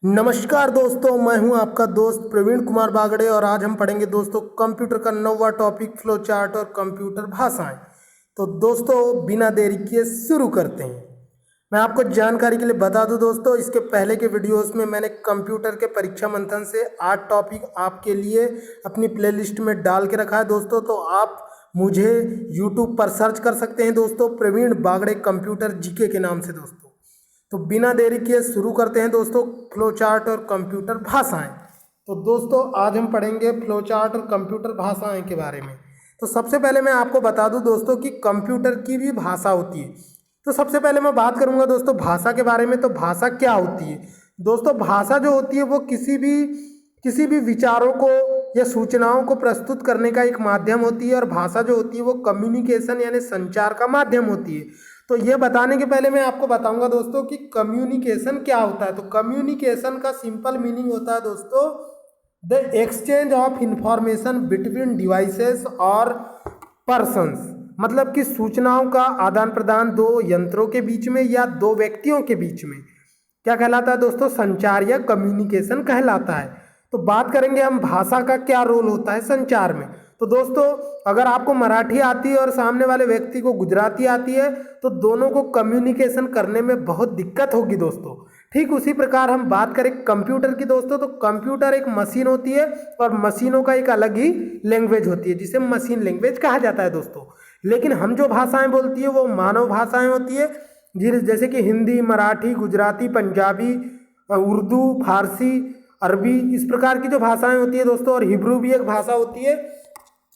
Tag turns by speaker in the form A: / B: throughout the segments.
A: नमस्कार दोस्तों, मैं हूं आपका दोस्त प्रवीण कुमार बागड़े और आज हम पढ़ेंगे दोस्तों कंप्यूटर का नौवां टॉपिक फ्लो चार्ट और कंप्यूटर भाषाएं। तो दोस्तों बिना देरी किए शुरू करते हैं। मैं आपको जानकारी के लिए बता दूं दोस्तों, इसके पहले के वीडियोस में मैंने कंप्यूटर के परीक्षा मंथन से 8 टॉपिक आपके लिए अपनी प्लेलिस्ट में डाल के रखा है दोस्तों। तो आप मुझे यूट्यूब पर सर्च कर सकते हैं दोस्तों, प्रवीण बागड़े कंप्यूटर जीके के नाम से दोस्तों। तो बिना देरी किए शुरू करते हैं दोस्तों फ्लो चार्ट और कंप्यूटर भाषाएं। तो दोस्तों आज हम पढ़ेंगे फ्लो चार्ट और कंप्यूटर भाषाएं के बारे में। तो सबसे पहले मैं आपको बता दूं दोस्तों कि कंप्यूटर की भी भाषा होती है। तो सबसे पहले मैं बात करूंगा दोस्तों भाषा के बारे में। तो भाषा क्या होती है दोस्तों? भाषा जो होती है वो किसी भी विचारों को या सूचनाओं को प्रस्तुत करने का एक माध्यम होती है। और भाषा जो होती है वो कम्युनिकेशन यानी संचार का माध्यम होती है। तो ये बताने के पहले मैं आपको बताऊंगा दोस्तों कि कम्युनिकेशन क्या होता है। तो कम्युनिकेशन का सिंपल मीनिंग होता है दोस्तों the exchange of information between devices और पर्सन्स। मतलब कि सूचनाओं का आदान प्रदान दो यंत्रों के बीच में या दो व्यक्तियों के बीच में क्या कहलाता है दोस्तों? संचार या कम्युनिकेशन कहलाता है। तो बात करेंगे हम भाषा का क्या रोल होता है संचार में। तो दोस्तों अगर आपको मराठी आती है और सामने वाले व्यक्ति को गुजराती आती है तो दोनों को कम्युनिकेशन करने में बहुत दिक्कत होगी दोस्तों। ठीक उसी प्रकार हम बात करें कंप्यूटर की दोस्तों, तो कंप्यूटर एक मशीन होती है और मशीनों का एक अलग ही लैंग्वेज होती है जिसे मशीन लैंग्वेज कहा जाता है दोस्तों। लेकिन हम जो भाषाएं बोलती है वो मानव भाषाएं होती है, जैसे कि हिंदी, मराठी, गुजराती, पंजाबी, उर्दू, फारसी, अरबी, इस प्रकार की जो भाषाएं होती है दोस्तों। और हिब्रू भी एक भाषा होती है।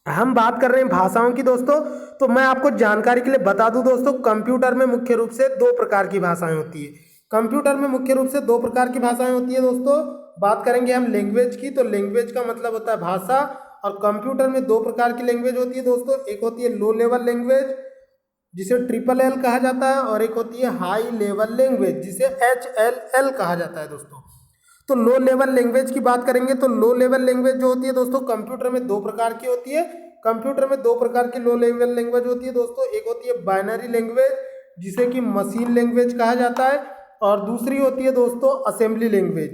A: हम बात कर रहे हैं भाषाओं की दोस्तों। तो मैं आपको जानकारी के लिए बता दूं दोस्तों, कंप्यूटर में मुख्य रूप से दो प्रकार की भाषाएं होती है। कंप्यूटर में मुख्य रूप से दो प्रकार की भाषाएं होती है दोस्तों। बात करेंगे हम लैंग्वेज की, तो लैंग्वेज का मतलब होता है भाषा। और कंप्यूटर में दो प्रकार की लैंग्वेज होती है दोस्तों। एक होती है लो लेवल लैंग्वेज जिसे LLL कहा जाता है, और एक होती है हाई लेवल लैंग्वेज जिसे HLL कहा जाता है दोस्तों। तो लो लेवल लैंग्वेज की बात करेंगे तो लो लेवल लैंग्वेज जो होती है दोस्तों कंप्यूटर में दो प्रकार की होती है। कंप्यूटर में दो प्रकार की लो लेवल लैंग्वेज होती है दोस्तों। एक होती है बाइनरी लैंग्वेज जिसे कि मशीन लैंग्वेज कहा जाता है, और दूसरी होती है दोस्तों असेंबली लैंग्वेज,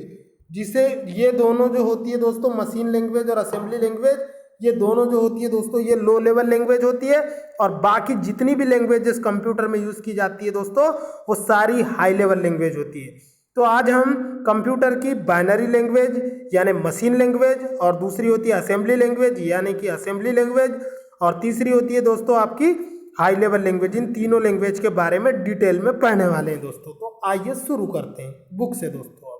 A: जिसे ये दोनों जो होती है दोस्तों मशीन लैंग्वेज और असेंबली लैंग्वेज, ये दोनों जो होती है दोस्तों ये लो लेवल लैंग्वेज होती है। और बाकी जितनी भी लैंग्वेजेस कंप्यूटर में यूज़ की जाती है दोस्तों वो सारी हाई लेवल लैंग्वेज होती है। तो आज हम कंप्यूटर की बाइनरी लैंग्वेज यानी मशीन लैंग्वेज, और दूसरी होती है असेंबली लैंग्वेज यानी कि असेंबली लैंग्वेज, और तीसरी होती है दोस्तों आपकी हाई लेवल लैंग्वेज, इन तीनों लैंग्वेज के बारे में डिटेल में पढ़ने वाले हैं दोस्तों। तो आइए शुरू करते हैं बुक से दोस्तों।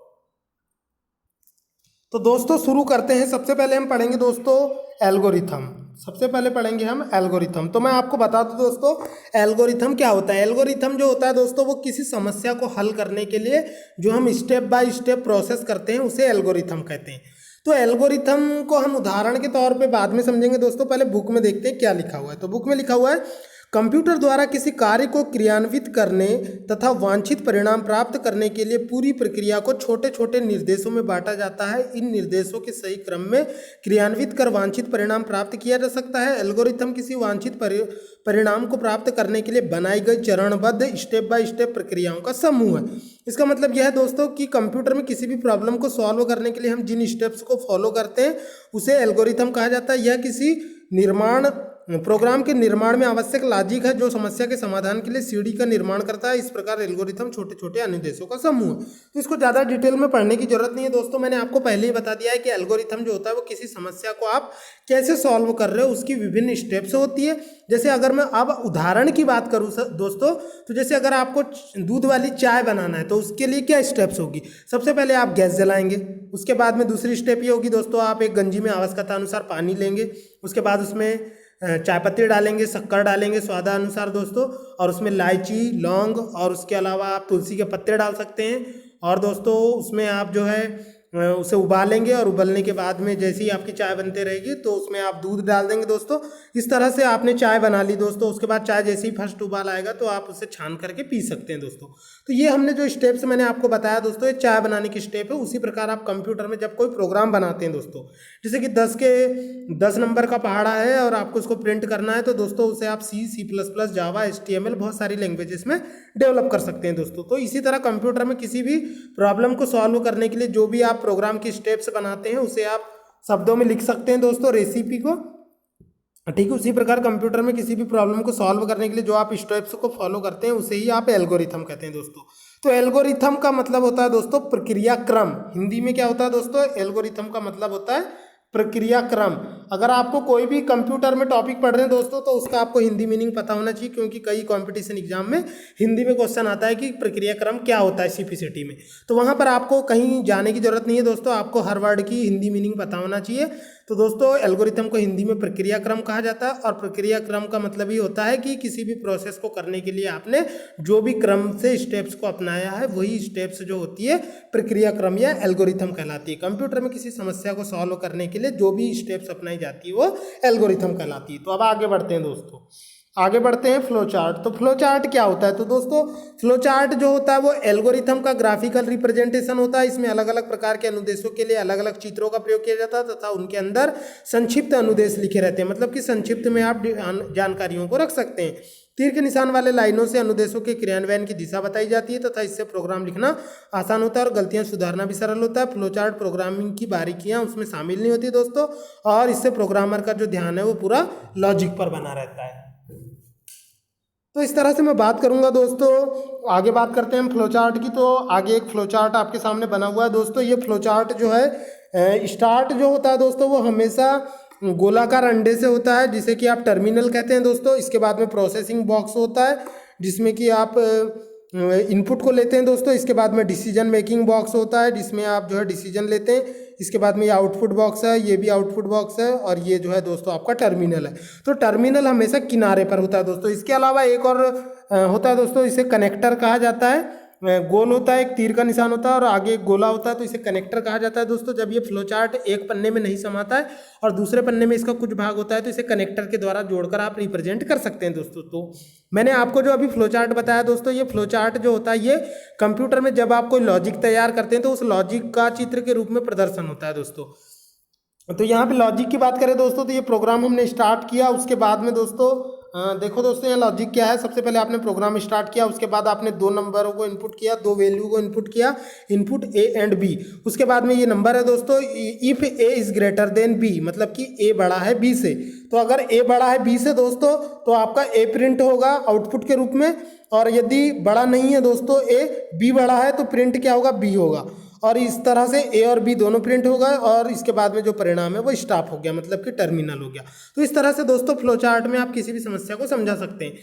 A: तो दोस्तों शुरू करते हैं। सबसे पहले हम पढ़ेंगे दोस्तों एल्गोरिथम। सबसे पहले पढ़ेंगे हम एल्गोरिथम। तो मैं आपको बता दूं दोस्तों एल्गोरिथम क्या होता है। एल्गोरिथम जो होता है दोस्तों वो किसी समस्या को हल करने के लिए जो हम स्टेप बाय स्टेप प्रोसेस करते हैं उसे एल्गोरिथम कहते हैं। तो एल्गोरिथम को हम उदाहरण के तौर पे बाद में समझेंगे दोस्तों, पहले बुक में देखते हैं क्या लिखा हुआ है। तो बुक में लिखा हुआ है कंप्यूटर द्वारा किसी कार्य को क्रियान्वित करने तथा वांछित परिणाम प्राप्त करने के लिए पूरी प्रक्रिया को छोटे छोटे निर्देशों में बांटा जाता है। इन निर्देशों के सही क्रम में क्रियान्वित कर वांछित परिणाम प्राप्त किया जा सकता है। एल्गोरिथम किसी वांछित परिणाम को प्राप्त करने के लिए बनाई गई चरणबद्ध स्टेप बाय स्टेप प्रक्रियाओं का समूह है। इसका मतलब यह है दोस्तों कि कंप्यूटर में किसी भी प्रॉब्लम को सॉल्व करने के लिए हम जिन स्टेप्स को फॉलो करते हैं उसे एल्गोरिथम कहा जाता है। यह किसी प्रोग्राम के निर्माण में आवश्यक लॉजिक है जो समस्या के समाधान के लिए सीढ़ी का निर्माण करता है। इस प्रकार एल्गोरिथम छोटे छोटे अनुदेशों का समूह है। तो इसको ज़्यादा डिटेल में पढ़ने की जरूरत नहीं है दोस्तों, मैंने आपको पहले ही बता दिया है कि एल्गोरिथम जो होता है वो किसी समस्या को आप कैसे सॉल्व कर रहे हो उसकी विभिन्न स्टेप्स होती है। जैसे अगर मैं अब उदाहरण की बात करूँ दोस्तों, तो जैसे अगर आपको दूध वाली चाय बनाना है तो उसके लिए क्या स्टेप्स होगी? सबसे पहले आप गैस जलाएंगे, उसके बाद में दूसरी स्टेप ये होगी दोस्तों आप एक गंजी में आवश्यकता अनुसार पानी लेंगे, उसके बाद उसमें चाय पत्ती डालेंगे, शक्कर डालेंगे स्वादानुसार दोस्तों, और उसमें इलायची, लौंग और उसके अलावा आप तुलसी के पत्ते डाल सकते हैं। और दोस्तों उसमें आप जो है उसे उबालेंगे और उबलने के बाद में जैसे ही आपकी चाय बनते रहेगी तो उसमें आप दूध डाल देंगे दोस्तों। इस तरह से आपने चाय बना ली दोस्तों। उसके बाद चाय जैसे ही फर्स्ट उबाल आएगा तो आप उसे छान करके पी सकते हैं दोस्तों। तो ये हमने जो स्टेप्स मैंने आपको बताया दोस्तों, ये चाय बनाने की स्टेप है। उसी प्रकार आप कंप्यूटर में जब कोई प्रोग्राम बनाते हैं दोस्तों, जैसे कि 10 नंबर का पहाड़ा है और आपको उसको प्रिंट करना है, तो दोस्तों उसे आप C++, जावा, HTML बहुत सारी लैंग्वेजेस में डेवलप कर सकते हैं दोस्तों। तो इसी तरह कंप्यूटर में किसी भी प्रॉब्लम को सॉल्व करने के लिए जो भी आप प्रोग्राम की स्टेप्स बनाते हैं उसे आप शब्दों में लिख सकते हैं दोस्तों, रेसिपी को। ठीक है, उसी प्रकार कंप्यूटर में किसी भी प्रॉब्लम को सॉल्व करने के लिए जो आप स्टेप्स को फॉलो करते हैं उसे ही आप एल्गोरिथम कहते हैं दोस्तों। तो एल्गोरिथम का मतलब होता है दोस्तों प्रक्रिया क्रम। हिंदी में क्या होता है दोस्तों, एल्गोरिथम का मतलब होता है प्रक्रिया क्रम। अगर आपको कोई भी कंप्यूटर में टॉपिक पढ़ रहे हैं दोस्तों तो उसका आपको हिंदी मीनिंग पता होना चाहिए, क्योंकि कई कंपटीशन एग्जाम में हिंदी में क्वेश्चन आता है कि प्रक्रिया क्रम क्या होता है CPCT में। तो वहाँ पर आपको कहीं जाने की जरूरत नहीं है दोस्तों, आपको हर वर्ड की हिंदी मीनिंग पता होना चाहिए। तो दोस्तों एल्गोरिथम को हिंदी में प्रक्रिया क्रम कहा जाता है, और प्रक्रिया क्रम का मतलब ये होता है कि किसी भी प्रोसेस को करने के लिए आपने जो भी क्रम से स्टेप्स को अपनाया है वही स्टेप्स जो होती है प्रक्रिया क्रम या एल्गोरिथम कहलाती है। कंप्यूटर में किसी समस्या को सॉल्व करने के लिए जो भी स्टेप्स अपनाई जाती है वो एल्गोरिथम कहलाती है। तो अब आगे बढ़ते हैं दोस्तों, आगे बढ़ते हैं फ्लो चार्ट। तो फ्लो चार्ट क्या होता है, तो दोस्तों फ्लो चार्ट जो होता है वो एल्गोरिथम का ग्राफिकल रिप्रेजेंटेशन होता है। इसमें अलग अलग प्रकार के अनुदेशों के लिए अलग अलग चित्रों का प्रयोग किया जाता है तथा उनके अंदर संक्षिप्त अनुदेश लिखे रहते हैं, मतलब कि संक्षिप्त में आप जानकारियों को रख सकते हैं। तीर के निशान वाले लाइनों से अनुदेशों के क्रियान्वयन की दिशा बताई जाती है तथा इससे प्रोग्राम लिखना आसान होता है और गलतियां सुधारना भी सरल होता है। फ्लो चार्ट प्रोग्रामिंग की बारीकियां उसमें शामिल नहीं होती दोस्तों, और इससे प्रोग्रामर का जो ध्यान है वो पूरा लॉजिक पर बना रहता है। तो इस तरह से मैं बात करूंगा दोस्तों। आगे बात करते हैं हम फ्लो चार्ट की। तो आगे एक फ्लो चार्ट आपके सामने बना हुआ है दोस्तों। ये फ्लो चार्ट जो है स्टार्ट जो होता है दोस्तों वो हमेशा गोलाकार अंडे से होता है, जिसे कि आप टर्मिनल कहते हैं दोस्तों। इसके बाद में प्रोसेसिंग बॉक्स होता है जिसमें कि आप इनपुट को लेते हैं दोस्तों। इसके बाद में डिसीजन मेकिंग बॉक्स होता है जिसमें आप जो है डिसीजन लेते हैं। इसके बाद में ये आउटपुट बॉक्स है, ये भी आउटपुट बॉक्स है, और ये जो है दोस्तों आपका टर्मिनल है। तो टर्मिनल हमेशा किनारे पर होता है दोस्तों। इसके अलावा एक और होता है दोस्तों, इसे कनेक्टर कहा जाता है। गोल होता है, एक तीर का निशान होता है और आगे एक गोला होता है, तो इसे कनेक्टर कहा जाता है दोस्तों। जब ये फ्लो चार्ट एक पन्ने में नहीं समाता है और दूसरे पन्ने में इसका कुछ भाग होता है तो इसे कनेक्टर के द्वारा जोड़कर आप रिप्रेजेंट कर सकते हैं दोस्तों। तो मैंने आपको जो अभी फ्लो चार्ट बताया दोस्तों, ये फ्लो चार्ट जो होता है ये कंप्यूटर में जब आप कोई लॉजिक तैयार करते हैं तो उस लॉजिक का चित्र के रूप में प्रदर्शन होता है दोस्तों। तो यहाँ पे लॉजिक की बात करें दोस्तों, तो ये प्रोग्राम हमने स्टार्ट किया। उसके बाद में दोस्तों देखो दोस्तों यहाँ लॉजिक क्या है। सबसे पहले आपने प्रोग्राम स्टार्ट किया, उसके बाद आपने 2 नंबरों को इनपुट किया, 2 वैल्यू को इनपुट किया, इनपुट A एंड B। उसके बाद में ये नंबर है दोस्तों, if A is greater than B, मतलब कि A बड़ा है B से। तो अगर A बड़ा है B से दोस्तों तो आपका A प्रिंट होगा आउटपुट के रूप में, और यदि बड़ा नहीं है दोस्तों A, B बड़ा है तो प्रिंट क्या होगा, B होगा। और इस तरह से A और B दोनों प्रिंट हो गए और इसके बाद में जो परिणाम है वो स्टॉप हो गया, मतलब कि टर्मिनल हो गया। तो इस तरह से दोस्तों फ्लो चार्ट में आप किसी भी समस्या को समझा सकते हैं,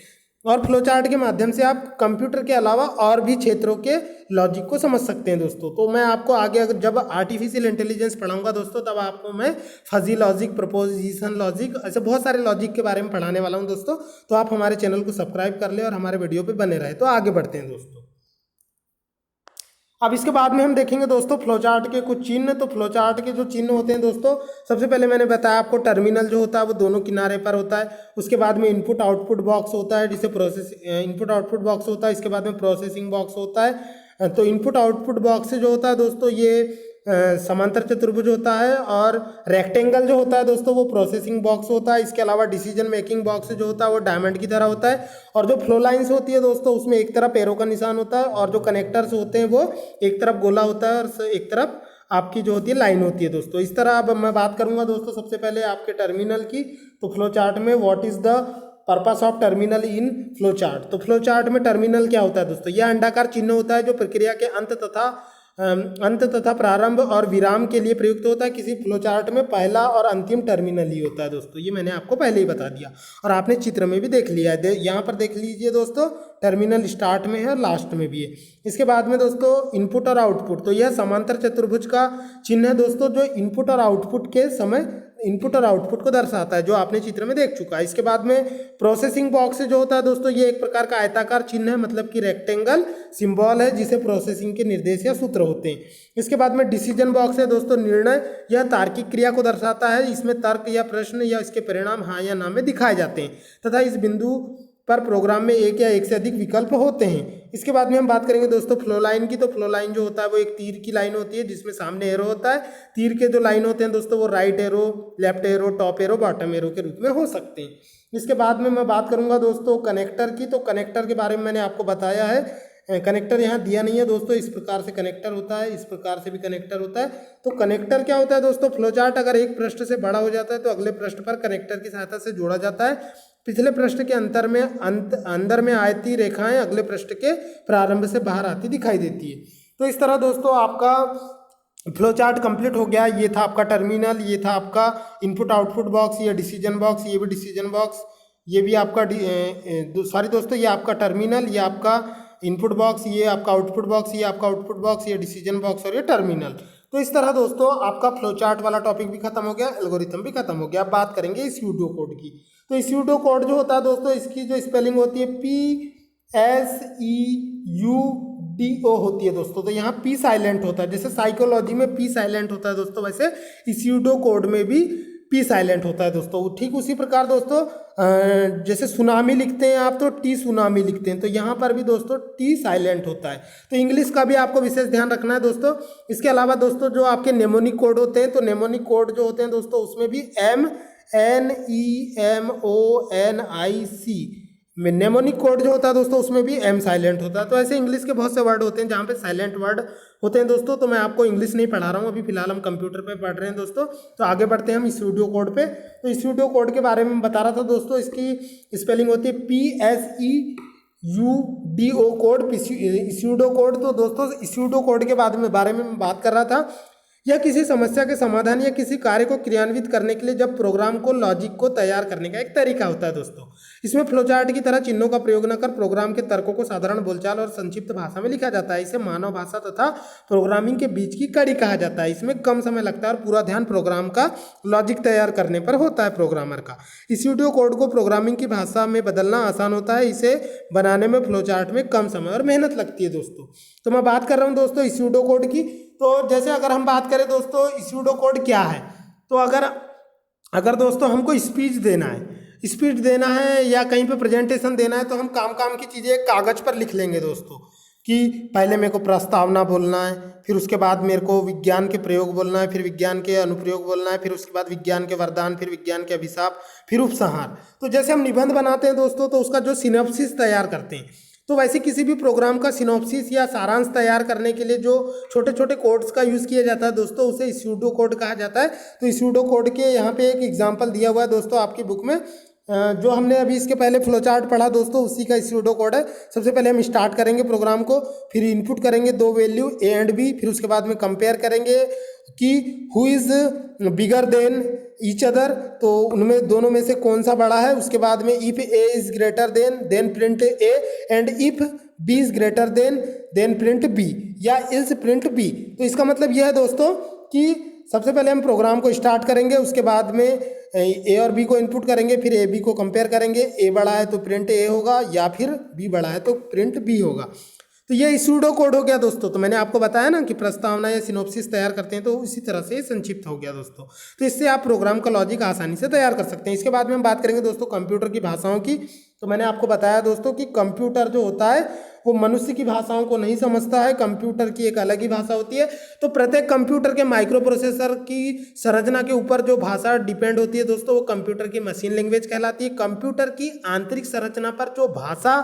A: और फ्लो चार्ट के माध्यम से आप कंप्यूटर के अलावा और भी क्षेत्रों के लॉजिक को समझ सकते हैं दोस्तों। तो मैं आपको आगे अगर जब आर्टिफिशियल इंटेलिजेंस पढ़ाऊंगा दोस्तों तब आपको मैं फजी लॉजिक, प्रपोजिशन लॉजिक, ऐसे बहुत सारे लॉजिक के बारे में पढ़ाने वाला हूं दोस्तों। तो आप हमारे चैनल को सब्सक्राइब कर ले और हमारे वीडियो पर बने रहे। तो आगे बढ़ते हैं दोस्तों। अब इसके बाद में हम देखेंगे दोस्तों फ्लो चार्ट के कुछ चिन्ह। तो फ्लो चार्ट के जो चिन्ह होते हैं दोस्तों, सबसे पहले मैंने बताया आपको टर्मिनल जो होता है वो दोनों किनारे पर होता है। उसके बाद में इनपुट आउटपुट बॉक्स होता है जिसे इनपुट आउटपुट बॉक्स होता है। इसके बाद में प्रोसेसिंग बॉक्स होता है। तो इनपुट आउटपुट बॉक्स जो होता है दोस्तों ये समांतर चतुर्भुज होता है, और रेक्टेंगल जो होता है दोस्तों वो प्रोसेसिंग बॉक्स होता है। इसके अलावा डिसीजन मेकिंग बॉक्स जो होता है वो डायमंड की तरह होता है, और जो फ्लो लाइंस होती है दोस्तों उसमें एक तरफ एरो का निशान होता है, और जो कनेक्टर्स होते हैं वो एक तरफ गोला होता है और एक तरफ आपकी जो होती है लाइन होती है दोस्तों। इस तरह अब मैं बात करूंगा दोस्तों सबसे पहले आपके टर्मिनल की। तो फ्लो चार्ट में what is the purpose of terminal in flow chart. तो फ्लो चार्ट में टर्मिनल क्या होता है दोस्तों, यह अंडाकार चिन्ह होता है जो प्रक्रिया के अंत तथा प्रारंभ और विराम के लिए प्रयुक्त होता है। किसी फ्लो चार्ट में पहला और अंतिम टर्मिनल ही होता है दोस्तों, ये मैंने आपको पहले ही बता दिया और आपने चित्र में भी देख लिया है। यहाँ पर देख लीजिए दोस्तों, टर्मिनल स्टार्ट में है और लास्ट में भी है। इसके बाद में दोस्तों इनपुट और आउटपुट, तो यह समांतर चतुर्भुज का चिन्ह है दोस्तों जो इनपुट और आउटपुट के समय इनपुट और आउटपुट को दर्शाता है, जो आपने चित्र में देख चुका है। इसके बाद में प्रोसेसिंग बॉक्स जो होता है दोस्तों, ये एक प्रकार का आयताकार चिन्ह है, मतलब कि रेक्टेंगल सिंबल है, जिसे प्रोसेसिंग के निर्देश या सूत्र होते हैं। इसके बाद में डिसीजन बॉक्स है दोस्तों, निर्णय, यह तार्किक क्रिया को दर्शाता है। इसमें तर्क या प्रश्न या इसके परिणाम हाँ या ना में दिखाए जाते हैं तथा इस बिंदु पर प्रोग्राम में एक या एक से अधिक विकल्प होते हैं। इसके बाद में हम बात करेंगे दोस्तों फ्लो लाइन की। तो फ्लो लाइन जो होता है वो एक तीर की लाइन होती है, जिसमें सामने एरो होता है। तीर के जो लाइन होते हैं दोस्तों, वो right arrow, left arrow, top arrow, bottom arrow के रूप में हो सकते हैं। इसके बाद में मैं बात करूंगा दोस्तों कनेक्टर की। तो कनेक्टर के बारे में मैंने आपको बताया है। कनेक्टर यहाँ दिया नहीं है दोस्तों, इस प्रकार से कनेक्टर होता है, इस प्रकार से भी कनेक्टर होता है। तो कनेक्टर क्या होता है दोस्तों, फ्लोचार्ट अगर एक पृष्ठ से बड़ा हो जाता है तो अगले पृष्ठ पर कनेक्टर की सहायता से जोड़ा जाता है। पिछले पृष्ठ के अंदर में आयती रेखाएं अगले पृष्ठ के प्रारंभ से बाहर आती दिखाई देती है। तो इस तरह दोस्तों आपका फ्लो चार्ट कंप्लीट हो गया। ये था आपका टर्मिनल, ये था आपका इनपुट आउटपुट बॉक्स, ये डिसीजन बॉक्स, ये भी डिसीजन बॉक्स, ये भी आपका सॉरी दोस्तों, ये आपका टर्मिनल, ये आपका इनपुट बॉक्स, ये आपका आउटपुट बॉक्स, ये आपका आउटपुट बॉक्स, ये डिसीजन बॉक्स और ये टर्मिनल। तो इस तरह दोस्तों आपका फ्लो चार्ट वाला टॉपिक भी खत्म हो गया, एल्गोरिथम भी खत्म हो गया। अब बात करेंगे इस यूडो कोड की। तो इस यूडो कोड जो होता है दोस्तों, इसकी जो स्पेलिंग होती है PSEUDO होती है दोस्तों। तो यहाँ P साइलेंट होता है, जैसे साइकोलॉजी में P साइलेंट होता है दोस्तों, वैसे इस यूडो कोड में भी P साइलेंट होता है दोस्तों। ठीक उसी प्रकार दोस्तों जैसे सुनामी लिखते हैं आप तो T सुनामी लिखते हैं, तो यहाँ पर भी दोस्तों T साइलेंट होता है। तो इंग्लिश का भी आपको विशेष ध्यान रखना है दोस्तों। इसके अलावा दोस्तों जो आपके नेमोनिक कोड होते हैं, तो नेमोनिक कोड जो होते हैं दोस्तों, उसमें भी MNEMONIC में नेमोनिक कोड जो होता है दोस्तों, उसमें भी M साइलेंट होता है। तो ऐसे इंग्लिश के बहुत से वर्ड होते हैं जहाँ पे साइलेंट वर्ड होते हैं दोस्तों। तो मैं आपको इंग्लिश नहीं पढ़ा रहा हूँ, अभी फिलहाल हम कंप्यूटर पे पढ़ रहे हैं दोस्तों। तो आगे बढ़ते हैं हम इस यूडो कोड पे। तो इस यूडो कोड के बारे में बता रहा था दोस्तों, इसकी स्पेलिंग होती है PSEUDO कोड, इस यूडो कोड। तो दोस्तों इस यूडो कोड के बारे में मैं बात कर रहा था। यह किसी समस्या के समाधान या किसी कार्य को क्रियान्वित करने के लिए जब प्रोग्राम को लॉजिक को तैयार करने का एक तरीका होता है दोस्तों। इसमें फ्लोचार्ट की तरह चिन्हों का प्रयोग न कर प्रोग्राम के तर्कों को साधारण बोलचाल और संक्षिप्त भाषा में लिखा जाता है। इसे मानव भाषा तथा प्रोग्रामिंग के बीच की कड़ी कहा जाता है। इसमें कम समय लगता है और पूरा ध्यान प्रोग्राम का लॉजिक तैयार करने पर होता है प्रोग्रामर का। इस यूडो कोड को प्रोग्रामिंग की भाषा में बदलना आसान होता है। इसे बनाने में फ्लोचार्ट में कम समय और मेहनत लगती है दोस्तों। तो मैं बात कर रहा हूँ दोस्तों इस यूडो कोड की। तो जैसे अगर हम बात करें दोस्तों इस यूडो कोड क्या है, तो अगर दोस्तों हमको स्पीच देना है या कहीं पे प्रेजेंटेशन देना है, तो हम काम की चीज़ें कागज़ पर लिख लेंगे दोस्तों, कि पहले मेरे को प्रस्तावना बोलना है, फिर उसके बाद मेरे को विज्ञान के प्रयोग बोलना है, फिर विज्ञान के अनुप्रयोग बोलना है, फिर उसके बाद विज्ञान के वरदान, फिर विज्ञान के अभिशाप, फिर उपसंहार। तो जैसे हम निबंध बनाते हैं दोस्तों, तो उसका जो सिनॉप्सिस तैयार करते हैं, तो वैसे किसी भी प्रोग्राम का सिनॉप्सिस या सारांश तैयार करने के लिए जो छोटे छोटे कोड्स का यूज़ किया जाता है दोस्तों, उसे स्यूडो कोड कहा जाता है। तो स्यूडो कोड के यहाँ पे एक एग्जांपल दिया हुआ है दोस्तों आपकी बुक में, जो हमने अभी इसके पहले फ्लोचार्ट पढ़ा दोस्तों, उसी का स्यूडो कोड है। सबसे पहले हम स्टार्ट करेंगे प्रोग्राम को, फिर इनपुट करेंगे दो वैल्यू A एंड B, फिर उसके बाद में कंपेयर करेंगे कि who is bigger than each other, तो उनमें दोनों में से कौन सा बड़ा है। उसके बाद में if A is greater than print A, and if B is greater than print B, या इल्स प्रिंट B। तो इसका मतलब यह है दोस्तों कि सबसे पहले हम प्रोग्राम को स्टार्ट करेंगे, उसके बाद में A और B को इनपुट करेंगे, फिर A B को कंपेयर करेंगे। A बड़ा है तो प्रिंट A होगा, या फिर B बड़ा है तो प्रिंट B होगा। तो ये स्यूडो कोड हो गया दोस्तों। तो मैंने आपको बताया ना कि प्रस्तावना या सिनॉप्सिस तैयार करते हैं, तो इसी तरह से संक्षिप्त हो गया दोस्तों। तो इससे आप प्रोग्राम का लॉजिक आसानी से तैयार कर सकते हैं। इसके बाद में हम बात करेंगे दोस्तों कंप्यूटर की भाषाओं की। तो मैंने आपको बताया दोस्तों कि कंप्यूटर जो होता है वो मनुष्य की भाषाओं को नहीं समझता है, कंप्यूटर की एक अलग ही भाषा होती है। तो प्रत्येक कंप्यूटर के माइक्रो प्रोसेसर की संरचना के ऊपर जो भाषा डिपेंड होती है दोस्तों, वो कंप्यूटर की मशीन लैंग्वेज कहलाती है। कंप्यूटर की आंतरिक संरचना पर जो भाषा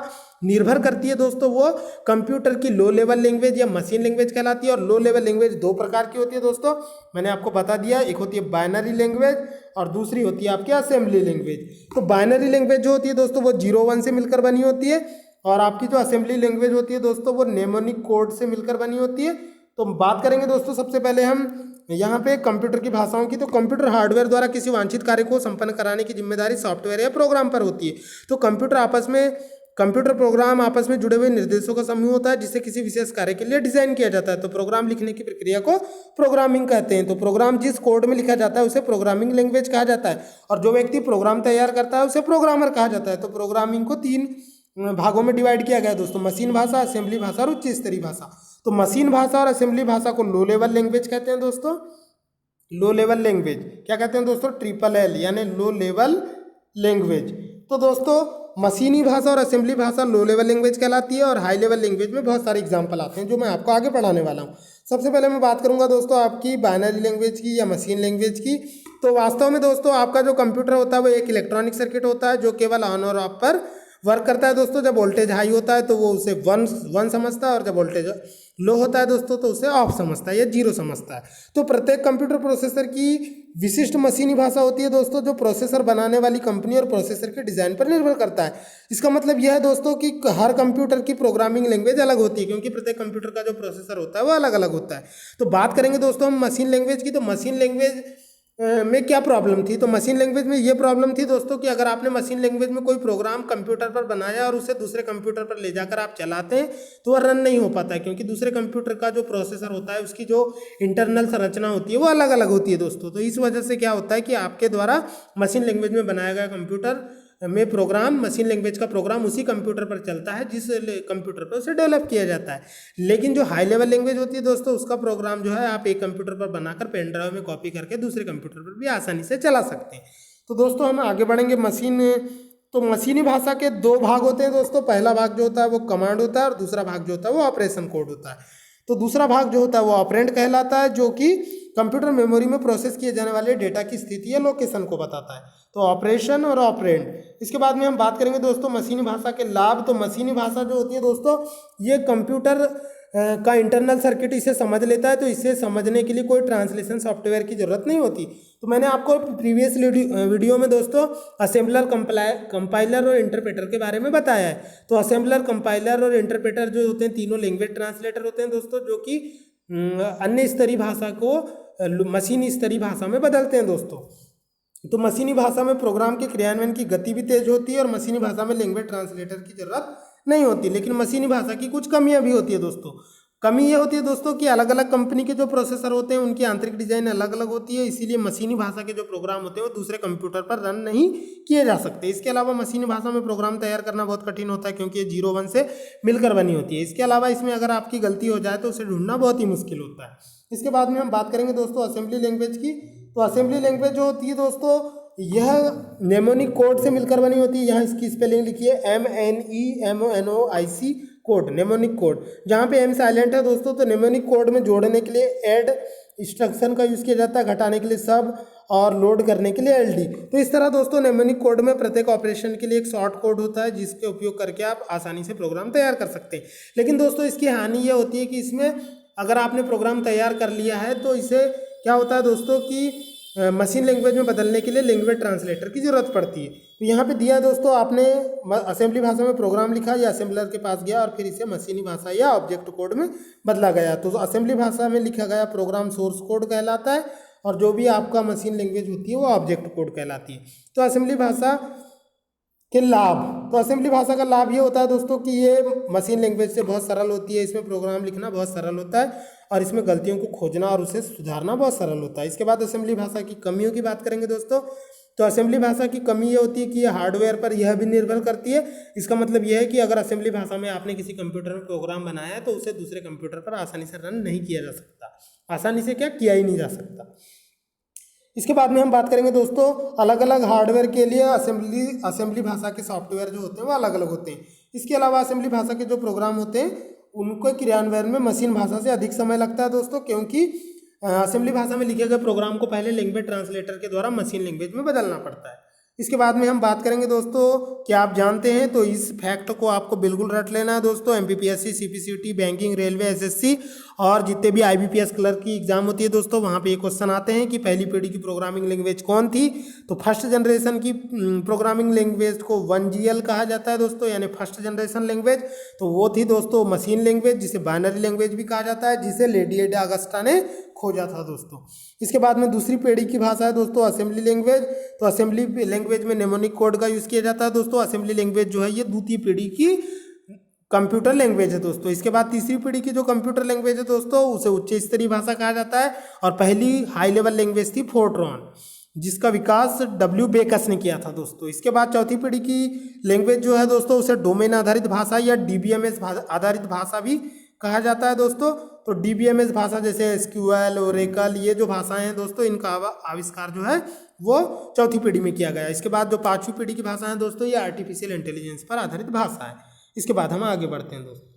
A: निर्भर करती है दोस्तों, वो कंप्यूटर की लो लेवल लैंग्वेज या मशीन लैंग्वेज कहलाती है। और लो लेवल लैंग्वेज दो प्रकार की होती है दोस्तों, मैंने आपको बता दिया। एक होती है बाइनरी लैंग्वेज और दूसरी होती है आपकी असेंबली लैंग्वेज। तो बाइनरी लैंग्वेज जो होती है दोस्तों, वो 0-1 से मिलकर बनी होती है, और आपकी जो असेंबली लैंग्वेज होती है दोस्तों, वो नेमोनिक कोड से मिलकर बनी होती है। तो बात करेंगे दोस्तों सबसे पहले हम यहाँ पे कंप्यूटर की भाषाओं की। तो कंप्यूटर हार्डवेयर द्वारा किसी वांछित कार्य को संपन्न कराने की जिम्मेदारी सॉफ्टवेयर या प्रोग्राम पर होती है। तो कंप्यूटर आपस में कंप्यूटर प्रोग्राम आपस में जुड़े हुए निर्देशों का समूह होता है जिसे किसी विशेष कार्य के लिए डिजाइन किया जाता है। तो प्रोग्राम लिखने की प्रक्रिया को प्रोग्रामिंग कहते हैं। तो प्रोग्राम जिस कोड में लिखा जाता है उसे प्रोग्रामिंग लैंग्वेज कहा जाता है, और जो व्यक्ति प्रोग्राम तैयार करता है उसे प्रोग्रामर कहा जाता है। तो प्रोग्रामिंग को 3 भागों में डिवाइड किया गया है दोस्तों, मशीन भाषा, असेंबली भाषा और उच्च स्तरीय भाषा। तो मशीन भाषा और असेंबली भाषा को लो लेवल लैंग्वेज कहते हैं दोस्तों। लो लेवल लैंग्वेज क्या कहते हैं दोस्तों? LLL यानी लो लेवल लैंग्वेज। तो दोस्तों मशीनी भाषा और असेंबली भाषा लो लेवल लैंग्वेज कहलाती है, और हाई लेवल लैंग्वेज में बहुत सारे एग्जांपल आते हैं जो मैं आपको आगे पढ़ाने वाला हूँ। सबसे पहले मैं बात करूंगा दोस्तों आपकी बाइनरी लैंग्वेज की या मशीन लैंग्वेज की। तो वास्तव में दोस्तों आपका जो कंप्यूटर होता है वो एक इलेक्ट्रॉनिक सर्किट होता है जो केवल ऑन और ऑफ पर वर्क करता है दोस्तों। जब वोल्टेज हाई होता है तो वो उसे वन समझता है, और जब वोल्टेज लो होता है दोस्तों तो उसे ऑफ समझता है या 0 समझता है। तो प्रत्येक कंप्यूटर प्रोसेसर की विशिष्ट मशीनी भाषा होती है दोस्तों, जो प्रोसेसर बनाने वाली कंपनी और प्रोसेसर के डिज़ाइन पर निर्भर करता है। इसका मतलब यह है दोस्तों कि हर कंप्यूटर की प्रोग्रामिंग लैंग्वेज अलग होती है, क्योंकि प्रत्येक कंप्यूटर का जो प्रोसेसर होता है वो अलग अलग होता है। तो बात करेंगे दोस्तों हम मशीन लैंग्वेज की। तो मशीन लैंग्वेज में क्या प्रॉब्लम थी? तो मशीन लैंग्वेज में ये प्रॉब्लम थी दोस्तों कि अगर आपने मशीन लैंग्वेज में कोई प्रोग्राम कंप्यूटर पर बनाया और उसे दूसरे कंप्यूटर पर ले जाकर आप चलाते हैं तो वह रन नहीं हो पाता है, क्योंकि दूसरे कंप्यूटर का जो प्रोसेसर होता है उसकी जो इंटरनल संरचना होती है वो अलग अलग होती है दोस्तों। तो इस वजह से क्या होता है कि आपके द्वारा मशीन लैंग्वेज में बनाया गया कंप्यूटर में प्रोग्राम, मशीन लैंग्वेज का प्रोग्राम उसी कंप्यूटर पर चलता है जिस कंप्यूटर पर उसे डेवलप किया जाता है। लेकिन जो हाई लेवल लैंग्वेज होती है दोस्तों उसका प्रोग्राम जो है आप एक कंप्यूटर पर बनाकर पेन ड्राइव में कॉपी करके दूसरे कंप्यूटर पर भी आसानी से चला सकते हैं। तो दोस्तों हम आगे बढ़ेंगे। तो मशीनी भाषा के 2 भाग होते हैं दोस्तों। पहला भाग जो होता है वो कमांड होता है, और दूसरा भाग जो होता है वो ऑपरेशन कोड होता है। तो दूसरा भाग जो होता है वो ऑपरेंड कहलाता है, जो कि कंप्यूटर मेमोरी में प्रोसेस किए जाने वाले डेटा की स्थिति या लोकेशन को बताता है। तो ऑपरेशन और ऑपरेंड। इसके बाद में हम बात करेंगे दोस्तों मशीनी भाषा के लाभ। तो मशीनी भाषा जो होती है दोस्तों ये कंप्यूटर का इंटरनल सर्किट इसे समझ लेता है, तो इसे समझने के लिए कोई ट्रांसलेशन सॉफ्टवेयर की ज़रूरत नहीं होती। तो मैंने आपको प्रीवियस वीडियो में दोस्तों असेंबलर, कंपाइलर और इंटरप्रेटर के बारे में बताया है। तो असेंबलर, कंपाइलर और इंटरप्रेटर जो होते हैं तीनों लैंग्वेज ट्रांसलेटर होते हैं दोस्तों, जो कि अन्य स्तरीय भाषा को मशीनी स्तरीय भाषा में बदलते हैं दोस्तों। तो मशीनी भाषा में प्रोग्राम के क्रियान्वयन की गति भी तेज होती है, और मशीनी भाषा में लैंग्वेज ट्रांसलेटर की जरूरत नहीं होती। लेकिन मशीनी भाषा की कुछ कमियां भी होती है दोस्तों। कमी ये होती है दोस्तों कि अलग अलग कंपनी के जो प्रोसेसर होते हैं उनकी आंतरिक डिजाइन अलग अलग होती है, इसीलिए मशीनी भाषा के जो प्रोग्राम होते हैं वो दूसरे कंप्यूटर पर रन नहीं किए जा सकते। इसके अलावा मशीनी भाषा में प्रोग्राम तैयार करना बहुत कठिन होता है, क्योंकि ये 0-1 से मिलकर बनी होती है। इसके अलावा इसमें अगर आपकी गलती हो जाए तो उसे ढूंढना बहुत ही मुश्किल होता है। इसके बाद में हम बात करेंगे दोस्तों असेंबली लैंग्वेज की। तो असेंबली लैंग्वेज जो होती है दोस्तों यह नेमोनिक कोड से मिलकर बनी होती है। यहाँ इसकी स्पेलिंग लिखी है MEMONIC कोड, नेमोनिक कोड। जहाँ पे M साइलेंट है दोस्तों, तो नेमोनिक कोड में जोड़ने के लिए ऐड इंस्ट्रक्शन का यूज़ किया जाता है, घटाने के लिए सब, और लोड करने के लिए LD। तो इस तरह दोस्तों नेमोनिक कोड में प्रत्येक ऑपरेशन के लिए एक शॉर्ट कोड होता है जिसके उपयोग करके आप आसानी से प्रोग्राम तैयार कर सकते हैं। लेकिन दोस्तों इसकी हानि यह होती है कि इसमें अगर आपने प्रोग्राम तैयार कर लिया है तो इसे क्या होता है दोस्तों कि मशीन लैंग्वेज में बदलने के लिए लैंग्वेज ट्रांसलेटर की ज़रूरत पड़ती है। तो यहाँ पे दिया है दोस्तों, आपने असेंबली भाषा में प्रोग्राम लिखा या असेंबलर के पास गया और फिर इसे मशीनी भाषा या ऑब्जेक्ट कोड में बदला गया। तो असेंबली भाषा में लिखा गया प्रोग्राम सोर्स कोड कहलाता है, और जो भी आपका मशीन लैंग्वेज होती है वो ऑब्जेक्ट कोड कहलाती है। तो असेंबली भाषा के लाभ। तो असेंबली भाषा का लाभ ये होता है दोस्तों कि ये मशीन लैंग्वेज से बहुत सरल होती है, इसमें प्रोग्राम लिखना बहुत सरल होता है, और इसमें गलतियों को खोजना और उसे सुधारना बहुत सरल होता है। इसके बाद असेंबली भाषा की कमियों की बात करेंगे दोस्तों। तो असेंबली भाषा की कमी ये होती है कि ये हार्डवेयर पर यह भी निर्भर करती है। इसका मतलब यह है कि अगर असेंबली भाषा में आपने किसी कंप्यूटर में प्रोग्राम बनाया है तो उसे दूसरे कंप्यूटर पर आसानी से रन नहीं किया जा सकता। आसानी से क्या किया ही नहीं जा सकता। इसके बाद में हम बात करेंगे दोस्तों अलग अलग हार्डवेयर के लिए असेंबली भाषा के सॉफ्टवेयर जो होते हैं वो अलग अलग होते हैं। इसके अलावा असेंबली भाषा के जो प्रोग्राम होते हैं उनको क्रियान्वयन में मशीन भाषा से अधिक समय लगता है दोस्तों, क्योंकि असेंबली भाषा में लिखे गए प्रोग्राम को पहले लैंग्वेज ट्रांसलेटर के द्वारा मशीन लैंग्वेज में बदलना पड़ता है। इसके बाद में हम बात करेंगे दोस्तों, क्या आप जानते हैं, तो इस फैक्ट को आपको बिल्कुल रट लेना है दोस्तों। MPPSC, CPCT, banking, railway, SSC और जितने भी IBPS क्लर्क की एग्जाम होती है दोस्तों, वहाँ पे ये क्वेश्चन आते हैं कि पहली पीढ़ी की प्रोग्रामिंग लैंग्वेज कौन थी। तो फर्स्ट जनरेशन की प्रोग्रामिंग लैंग्वेज को 1GL कहा जाता है दोस्तों, यानी फर्स्ट जनरेशन लैंग्वेज। तो वो थी दोस्तों मशीन लैंग्वेज, जिसे बाइनरी लैंग्वेज भी कहा जाता है, जिसे लेडी एडा अगस्टा ने खोजा था दोस्तों। इसके बाद में दूसरी पीढ़ी की भाषा है दोस्तों असेंबली लैंग्वेज। तो असेंबली लैंग्वेज में नेमोनिक कोड का यूज़ किया जाता है दोस्तों। असेंबली लैंग्वेज जो है ये द्वितीय पीढ़ी की कंप्यूटर लैंग्वेज है दोस्तों। इसके बाद तीसरी पीढ़ी की जो कंप्यूटर लैंग्वेज है दोस्तों उसे उच्च स्तरीय भाषा कहा जाता है। और पहली हाई लेवल लैंग्वेज थी फोर्ट्रॉन, जिसका विकास डब्ल्यू बेकस ने किया था दोस्तों। इसके बाद चौथी पीढ़ी की लैंग्वेज जो है दोस्तों उसे डोमेन आधारित भाषा या डीबीएमएस आधारित भाषा भी कहा जाता है दोस्तों। तो डीबीएमएस भाषा जैसे एसक्यूएल, ओरेकल, ये जो भाषाएं हैं दोस्तों इनका आविष्कार जो है वो चौथी पीढ़ी में किया गया। इसके बाद जो पांचवी पीढ़ी की भाषा है दोस्तों ये आर्टिफिशियल इंटेलिजेंस पर आधारित भाषा है। इसके बाद हम आगे बढ़ते हैं दोस्तों।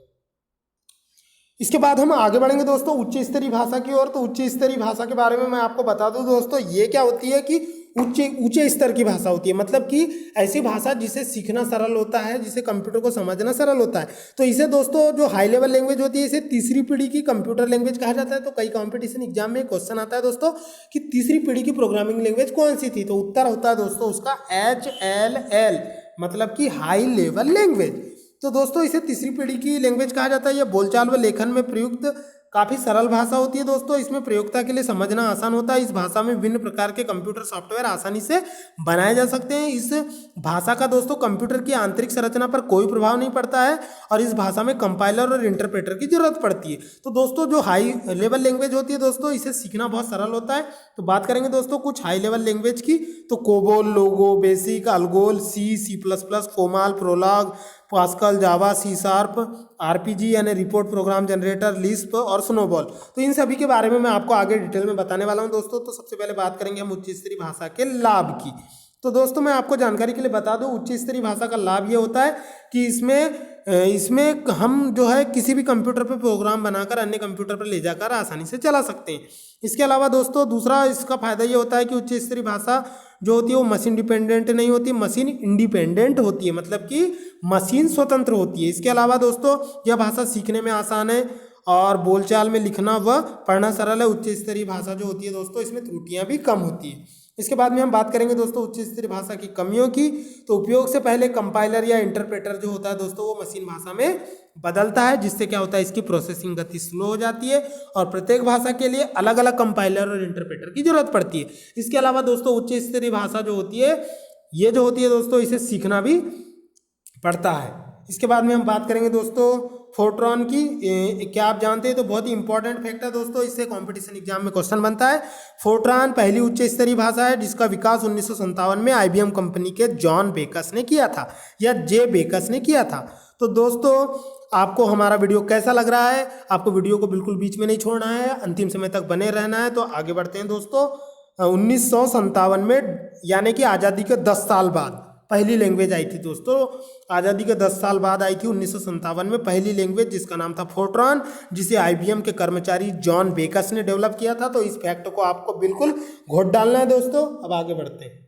A: इसके बाद हम आगे बढ़ेंगे दोस्तों उच्च स्तरीय भाषा की ओर। तो उच्च स्तरीय भाषा के बारे में मैं आपको बता दूं दोस्तों, ये क्या होती है कि ऊंचे स्तर की भाषा होती है, मतलब कि ऐसी भाषा जिसे सीखना सरल होता है, जिसे कंप्यूटर को समझना सरल होता है। तो इसे दोस्तों जो हाई लेवल लैंग्वेज होती है इसे तीसरी पीढ़ी की कंप्यूटर लैंग्वेज कहा जाता है। तो कई कंपटीशन एग्जाम में क्वेश्चन आता है दोस्तों कि तीसरी पीढ़ी की प्रोग्रामिंग लैंग्वेज कौन सी थी, तो उत्तर होता है दोस्तों उसका HLL, मतलब कि हाई लेवल लैंग्वेज। तो दोस्तों इसे तीसरी पीढ़ी की लैंग्वेज कहा जाता है। यह बोलचाल व लेखन में प्रयुक्त काफ़ी सरल भाषा होती है दोस्तों। इसमें प्रयोक्ता के लिए समझना आसान होता है। इस भाषा में विभिन्न प्रकार के कंप्यूटर सॉफ्टवेयर आसानी से बनाए जा सकते हैं। इस भाषा का दोस्तों कंप्यूटर की आंतरिक संरचना पर कोई प्रभाव नहीं पड़ता है और इस भाषा में कंपाइलर और इंटरप्रेटर की जरूरत पड़ती है। तो दोस्तों जो हाई लेवल लैंग्वेज होती है दोस्तों इसे सीखना बहुत सरल होता है। तो बात करेंगे दोस्तों कुछ हाई लेवल लैंग्वेज की, तो कोबोल, लोगो, बेसिक, अलगोल, C++, कोमाल, प्रोलॉग, पास्कल, जावा, C#, RPG यानी रिपोर्ट प्रोग्राम जनरेटर, लिस्प और स्नोबॉल। तो इन सभी के बारे में मैं आपको आगे डिटेल में बताने वाला हूं दोस्तों। तो सबसे पहले बात करेंगे हम उच्च स्तरीय भाषा के लाभ की। तो दोस्तों मैं आपको जानकारी के लिए बता दूं उच्च स्तरीय भाषा का लाभ ये होता है कि इसमें हम जो है किसी भी कंप्यूटर पर प्रोग्राम बनाकर अन्य कंप्यूटर पर ले जाकर आसानी से चला सकते हैं। इसके अलावा दोस्तों दूसरा इसका फायदा ये होता है कि उच्च स्तरीय भाषा जो होती है वो मशीन डिपेंडेंट नहीं होती, मशीन इंडिपेंडेंट होती है, मतलब कि मशीन स्वतंत्र होती है। इसके अलावा दोस्तों यह भाषा सीखने में आसान है और बोलचाल में लिखना व पढ़ना सरल है। उच्च स्तरीय भाषा जो होती है दोस्तों इसमें त्रुटियां भी कम होती है। इसके बाद में हम बात करेंगे दोस्तों उच्च स्तरीय भाषा की कमियों की। तो उपयोग से पहले कंपाइलर या इंटरप्रेटर जो होता है दोस्तों वो मशीन भाषा में बदलता है, जिससे क्या होता है इसकी प्रोसेसिंग गति स्लो हो जाती है और प्रत्येक भाषा के लिए अलग अलग कंपाइलर और इंटरप्रेटर की जरूरत पड़ती है। इसके अलावा दोस्तों उच्च स्तरीय भाषा जो होती है ये जो होती है दोस्तों इसे सीखना भी पड़ता है। इसके बाद में हम बात करेंगे दोस्तों फोर्ट्रॉन की। क्या आप जानते हैं, तो बहुत ही इंपॉर्टेंट फैक्ट है दोस्तों, इससे कंपटीशन एग्जाम में क्वेश्चन बनता है। फोर्ट्रॉन पहली उच्च स्तरीय भाषा है जिसका विकास 1957 में IBM कंपनी के जॉन बेकस ने किया था या जे बेकस ने किया था। तो दोस्तों आपको हमारा वीडियो कैसा लग रहा है, आपको वीडियो को बिल्कुल बीच में नहीं छोड़ना है, अंतिम समय तक बने रहना है। तो आगे बढ़ते हैं दोस्तों। 1957 में यानी कि आज़ादी के 10 साल बाद पहली लैंग्वेज आई थी दोस्तों। आज़ादी के 10 साल बाद आई थी 1957 में पहली लैंग्वेज, जिसका नाम था फोर्ट्रॉन, जिसे IBM के कर्मचारी जॉन बेकस ने डेवलप किया था। तो इस फैक्ट को आपको बिल्कुल घोट डालना है दोस्तों। अब आगे बढ़ते हैं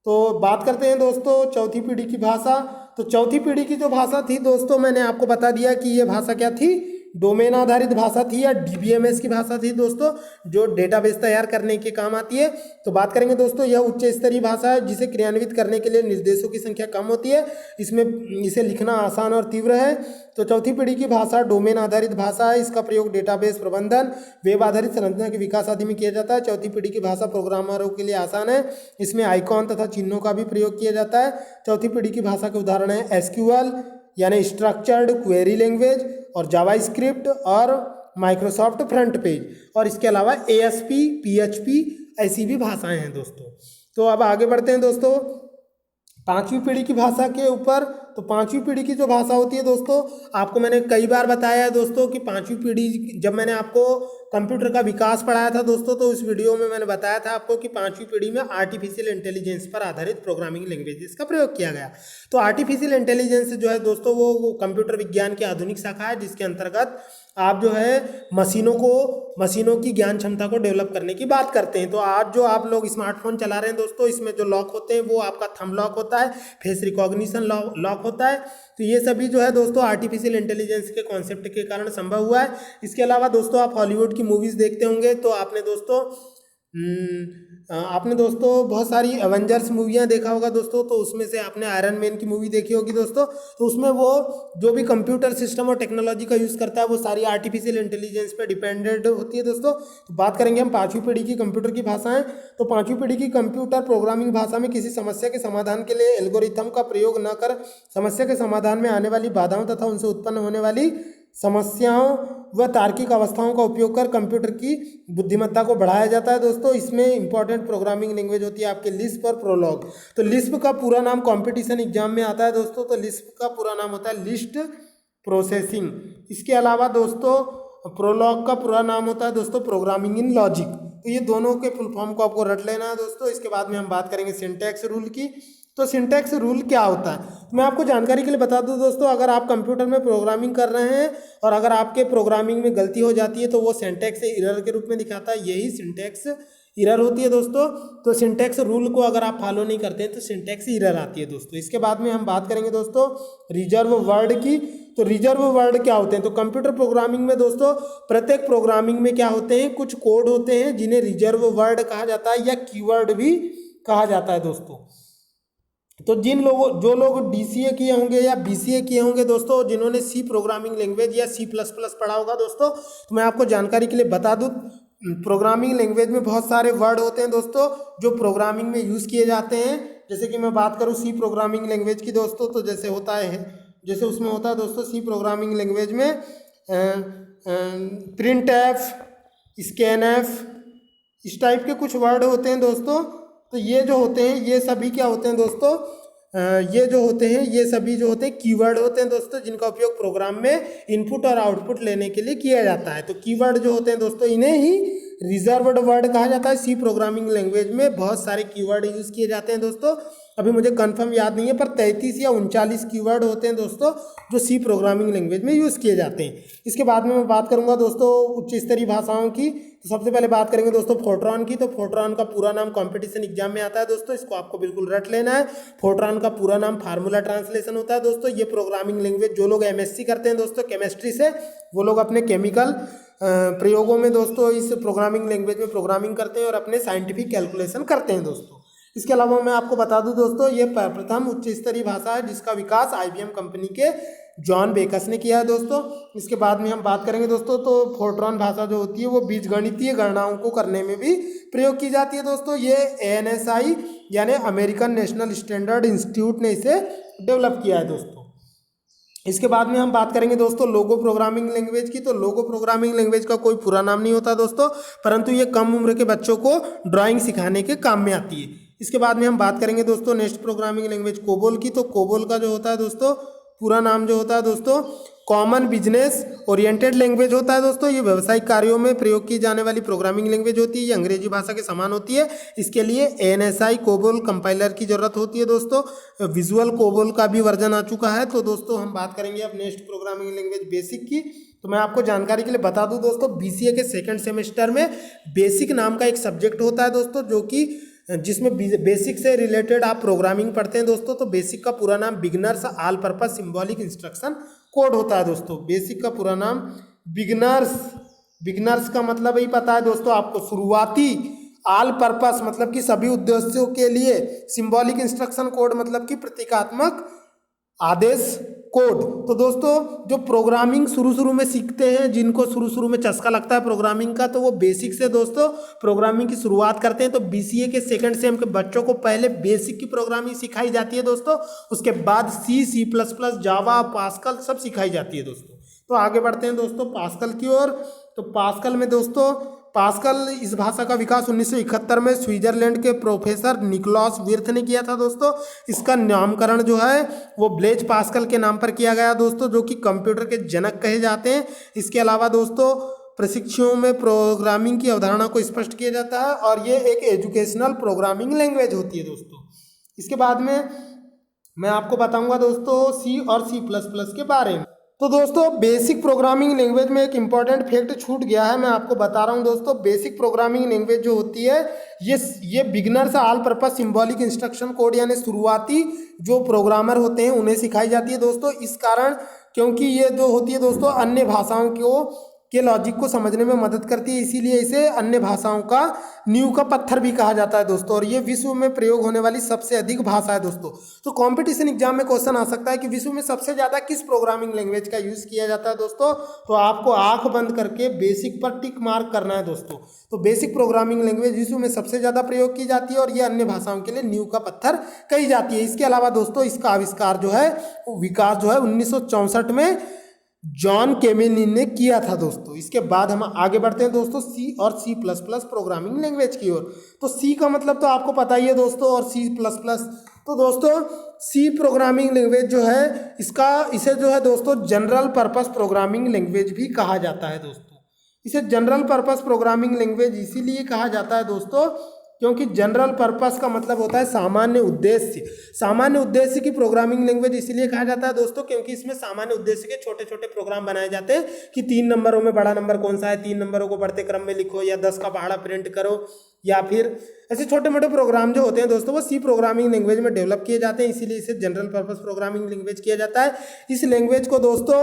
A: तो बात करते हैं दोस्तों चौथी पीढ़ी की भाषा। तो चौथी पीढ़ी की जो भाषा थी दोस्तों मैंने आपको बता दिया कि ये भाषा क्या थी, डोमेन आधारित भाषा थी या DBMS की भाषा थी दोस्तों, जो डेटाबेस तैयार करने के काम आती है। तो बात करेंगे दोस्तों यह उच्च स्तरीय भाषा है जिसे क्रियान्वित करने के लिए निर्देशों की संख्या कम होती है। इसमें इसे लिखना आसान और तीव्र है। तो चौथी पीढ़ी की भाषा डोमेन आधारित भाषा है। इसका प्रयोग डेटाबेस प्रबंधन, वेब आधारित संरचना के विकास आदि में किया जाता है। चौथी पीढ़ी की भाषा प्रोग्रामरों के लिए आसान है। इसमें आइकॉन तथा चिन्हों का भी प्रयोग किया जाता है। चौथी पीढ़ी की भाषा के उदाहरण है SQL यानी स्ट्रक्चर्ड क्वेरी लैंग्वेज और जावास्क्रिप्ट और माइक्रोसॉफ्ट फ्रंट पेज, और इसके अलावा ASP, PHP ऐसी भी भाषाएं हैं दोस्तों। तो अब आगे बढ़ते हैं दोस्तों पांचवी पीढ़ी की भाषा के ऊपर। तो पांचवी पीढ़ी की जो भाषा होती है दोस्तों, आपको मैंने कई बार बताया है दोस्तों कि पांचवी पीढ़ी, जब मैंने आपको कंप्यूटर का विकास पढ़ाया था दोस्तों तो उस वीडियो में मैंने बताया था आपको कि पांचवी पीढ़ी में आर्टिफिशियल इंटेलिजेंस पर आधारित प्रोग्रामिंग लैंग्वेजेस का प्रयोग किया गया। तो आर्टिफिशियल इंटेलिजेंस जो है दोस्तों वो कंप्यूटर विज्ञान की आधुनिक शाखा है, जिसके अंतर्गत आप जो है मशीनों की ज्ञान क्षमता को डेवलप करने की बात करते हैं। तो आज जो आप लोग स्मार्टफोन चला रहे हैं दोस्तों, इसमें जो लॉक होते हैं वो आपका थंब लॉक होता है, फेस रिकॉग्निशन लॉक होता है। तो ये सभी जो है दोस्तों आर्टिफिशियल इंटेलिजेंस के कॉन्सेप्ट के कारण संभव हुआ है। इसके अलावा दोस्तों आप हॉलीवुड की मूवीज़ देखते होंगे तो आपने दोस्तों आपने दोस्तों बहुत सारी एवेंजर्स मूवियाँ देखा होगा दोस्तों, तो उसमें से आपने आयरन मैन की मूवी देखी होगी दोस्तों। तो उसमें वो जो भी कंप्यूटर सिस्टम और टेक्नोलॉजी का यूज़ करता है वो सारी आर्टिफिशियल इंटेलिजेंस पे डिपेंडेंट होती है दोस्तों। तो बात करेंगे हम पाँचवीं पीढ़ी की कंप्यूटर की भाषाएं। तो पाँचवीं पीढ़ी की कंप्यूटर प्रोग्रामिंग भाषा में किसी समस्या के समाधान के लिए एल्गोरिथम का प्रयोग न कर समस्या के समाधान में आने वाली बाधाओं तथा उनसे उत्पन्न होने वाली समस्याओं व तार्किक अवस्थाओं का उपयोग कर कंप्यूटर की बुद्धिमत्ता को बढ़ाया जाता है दोस्तों। इसमें इंपॉर्टेंट प्रोग्रामिंग लैंग्वेज होती है आपके लिस्प और प्रोलॉग। तो लिस्प का पूरा नाम कंपटीशन एग्जाम में आता है दोस्तों, तो लिस्प का पूरा नाम होता है लिस्ट प्रोसेसिंग। इसके अलावा दोस्तों प्रोलॉग का पूरा नाम होता है दोस्तों प्रोग्रामिंग इन लॉजिक। तो ये दोनों के फुल फॉर्म को आपको रट लेना है दोस्तों। इसके बाद में हम बात करेंगे सिंटैक्स रूल की। तो सिंटैक्स रूल क्या होता है, मैं आपको जानकारी के लिए बता दूं दोस्तों, अगर आप कंप्यूटर में प्रोग्रामिंग कर रहे हैं और अगर आपके प्रोग्रामिंग में गलती हो जाती है तो वो सिंटैक्स एरर के रूप में दिखाता है, यही सिंटैक्स एरर होती है दोस्तों। तो सिंटैक्स रूल को अगर आप फॉलो नहीं करते हैं तो सिंटैक्स एरर आती है दोस्तों। इसके बाद में हम बात करेंगे दोस्तों रिजर्व वर्ड की। तो रिजर्व वर्ड क्या होते हैं, तो कंप्यूटर प्रोग्रामिंग में दोस्तों प्रत्येक प्रोग्रामिंग में क्या होते हैं, कुछ कोड होते हैं जिन्हें रिजर्व वर्ड कहा जाता है या कीवर्ड भी कहा जाता है दोस्तों। तो जो लोग DCA किए होंगे या BCA किए होंगे दोस्तों, जिन्होंने सी प्रोग्रामिंग लैंग्वेज या C++ पढ़ा होगा दोस्तों, तो मैं आपको जानकारी के लिए बता दूं प्रोग्रामिंग लैंग्वेज में बहुत सारे वर्ड होते हैं दोस्तों जो प्रोग्रामिंग में यूज़ किए जाते हैं। जैसे कि मैं बात करूं सी प्रोग्रामिंग लैंग्वेज की दोस्तों, तो जैसे उसमें होता है दोस्तों सी प्रोग्रामिंग लैंग्वेज में प्रिंट एफ, स्कैनएफ, इस टाइप के कुछ वर्ड होते हैं दोस्तों। तो ये जो होते हैं ये सभी क्या होते हैं दोस्तों, ये सभी जो होते हैं कीवर्ड होते हैं दोस्तों, जिनका उपयोग प्रोग्राम में इनपुट और आउटपुट लेने के लिए किया जाता है। तो कीवर्ड जो होते हैं दोस्तों इन्हें ही रिजर्व्ड वर्ड कहा जाता है। सी प्रोग्रामिंग लैंग्वेज में बहुत सारे कीवर्ड यूज़ किए जाते हैं दोस्तों, अभी मुझे कंफर्म याद नहीं है, पर 33 या 39 कीवर्ड होते हैं दोस्तों जो सी प्रोग्रामिंग लैंग्वेज में यूज़ किए जाते हैं। इसके बाद में मैं बात करूंगा दोस्तों उच्च स्तरीय भाषाओं की। तो सबसे पहले बात करेंगे दोस्तों फोर्ट्रॉन की। तो फोर्ट्रॉन का पूरा नाम कंपटीशन एग्जाम में आता है दोस्तों, इसको आपको बिल्कुल रट लेना है। फोर्ट्रॉन का पूरा नाम फार्मूला ट्रांसलेशन होता है दोस्तों। ये प्रोग्रामिंग लैंग्वेज जो लोग MSc करते हैं दोस्तों केमिस्ट्री से, वो लोग अपने केमिकल प्रयोगों में दोस्तों इस प्रोग्रामिंग लैंग्वेज में प्रोग्रामिंग करते हैं और अपने साइंटिफिक कैलकुलेशन करते हैं दोस्तों। इसके अलावा मैं आपको बता दूं दोस्तों ये प्रथम उच्च स्तरीय भाषा है जिसका विकास IBM कंपनी के जॉन बेकस ने किया है दोस्तों। इसके बाद में हम बात करेंगे दोस्तों, तो फोर्ट्रॉन भाषा जो होती है वो बीजगणितीय गणनाओं को करने में भी प्रयोग की जाती है दोस्तों। ये ANSI यानी अमेरिकन नेशनल स्टैंडर्ड इंस्टीट्यूट ने इसे डेवलप किया है दोस्तों। इसके बाद में हम बात करेंगे दोस्तों लोगो प्रोग्रामिंग लैंग्वेज की। तो लोगो प्रोग्रामिंग लैंग्वेज का कोई पूरा नाम नहीं होता दोस्तों, परंतु ये कम उम्र के बच्चों को ड्राइंग सिखाने के काम में आती है। इसके बाद में हम बात करेंगे दोस्तों नेक्स्ट प्रोग्रामिंग लैंग्वेज कोबोल की। तो कोबोल का जो होता है दोस्तों पूरा नाम जो होता है दोस्तों कॉमन बिजनेस ओरिएंटेड लैंग्वेज होता है दोस्तों। ये व्यावसायिक कार्यों में प्रयोग की जाने वाली प्रोग्रामिंग लैंग्वेज होती है। ये अंग्रेजी भाषा के समान होती है। इसके लिए ANSI कोबोल कंपाइलर की जरूरत होती है दोस्तों। विजुअल कोबोल का भी वर्जन आ चुका है। तो दोस्तों हम बात करेंगे अब नेक्स्ट प्रोग्रामिंग लैंग्वेज बेसिक की। तो मैं आपको जानकारी के लिए बता दूं दोस्तों BCA के सेकंड सेमेस्टर में बेसिक नाम का एक सब्जेक्ट होता है दोस्तों, जो कि जिसमें बेसिक से रिलेटेड आप प्रोग्रामिंग पढ़ते हैं दोस्तों। तो बेसिक का पूरा नाम beginners all purpose symbolic instruction code होता है दोस्तों। बेसिक का पूरा नाम बिगनर्स का मतलब ही पता है दोस्तों आपको, शुरुआती, ऑल पर्पस मतलब कि सभी उद्देश्यों के लिए, सिंबॉलिक इंस्ट्रक्शन कोड मतलब कि प्रतीकात्मक आदेश कोड। तो दोस्तों जो प्रोग्रामिंग शुरू में सीखते हैं, जिनको शुरू में चस्का लगता है प्रोग्रामिंग का, तो वो बेसिक से दोस्तों प्रोग्रामिंग की शुरुआत करते हैं। तो BCA के सेकंड सेम के बच्चों को पहले बेसिक की प्रोग्रामिंग सिखाई जाती है दोस्तों, उसके बाद C++, जावा, पास्कल सब सिखाई जाती है दोस्तों। तो आगे बढ़ते हैं दोस्तों पास्कल की ओर। तो पास्कल इस भाषा का विकास 1971 में स्विट्जरलैंड के प्रोफेसर निकोलास विर्थ ने किया था दोस्तों। इसका नामकरण जो है वो ब्लेज पास्कल के नाम पर किया गया दोस्तों, जो कि कंप्यूटर के जनक कहे जाते हैं। इसके अलावा दोस्तों प्रशिक्षुओं में प्रोग्रामिंग की अवधारणा को स्पष्ट किया जाता है और ये एक एजुकेशनल प्रोग्रामिंग लैंग्वेज होती है दोस्तों। इसके बाद में मैं आपको बताऊंगा दोस्तों C और C++ के बारे में। तो दोस्तों बेसिक प्रोग्रामिंग लैंग्वेज में एक इंपॉर्टेंट फैक्ट छूट गया है, मैं आपको बता रहा हूं दोस्तों। बेसिक प्रोग्रामिंग लैंग्वेज जो होती है ये beginners all purpose symbolic instruction code यानी शुरुआती जो प्रोग्रामर होते हैं उन्हें सिखाई जाती है दोस्तों। इस कारण क्योंकि ये जो होती है दोस्तों अन्य भाषाओं को के लॉजिक को समझने में मदद करती है, इसीलिए इसे अन्य भाषाओं का नींव का पत्थर भी कहा जाता है दोस्तों। और ये विश्व में प्रयोग होने वाली सबसे अधिक भाषा है दोस्तों। तो कंपटीशन एग्जाम में क्वेश्चन आ सकता है कि विश्व में सबसे ज़्यादा किस प्रोग्रामिंग लैंग्वेज का यूज़ किया जाता है दोस्तों। तो आपको आंख बंद करके बेसिक पर टिक मार्क करना है दोस्तों। तो बेसिक प्रोग्रामिंग लैंग्वेज विश्व में सबसे ज़्यादा प्रयोग की जाती है और ये अन्य भाषाओं के लिए नींव का पत्थर कही जाती है। इसके अलावा दोस्तों इसका आविष्कार जो है, विकास जो है 1964 में जॉन केमिनी ने किया था दोस्तों। इसके बाद हम आगे बढ़ते हैं दोस्तों सी और C++ प्रोग्रामिंग लैंग्वेज की ओर। तो सी का मतलब तो आपको पता ही है दोस्तों, और C++। तो दोस्तों सी प्रोग्रामिंग लैंग्वेज जो है इसे जो है दोस्तों जनरल पर्पस प्रोग्रामिंग लैंग्वेज भी कहा जाता है दोस्तों। इसे जनरल पर्पस प्रोग्रामिंग लैंग्वेज इसीलिए कहा जाता है दोस्तों क्योंकि जनरल पर्पस का मतलब होता है सामान्य उद्देश्य। सामान्य उद्देश्य की प्रोग्रामिंग लैंग्वेज इसलिए कहा जाता है दोस्तों क्योंकि इसमें सामान्य उद्देश्य के छोटे छोटे प्रोग्राम बनाए जाते हैं कि 3 नंबरों में बड़ा नंबर कौन सा है, 3 नंबरों को बढ़ते क्रम में लिखो, या 10 का पहाड़ा प्रिंट करो, या फिर ऐसे छोटे मोटे प्रोग्राम जो होते हैं दोस्तों वो सी प्रोग्रामिंग लैंग्वेज में डेवलप किए जाते हैं, इसीलिए इसे जनरल पर्पस प्रोग्रामिंग लैंग्वेज किया जाता है। इस लैंग्वेज को दोस्तों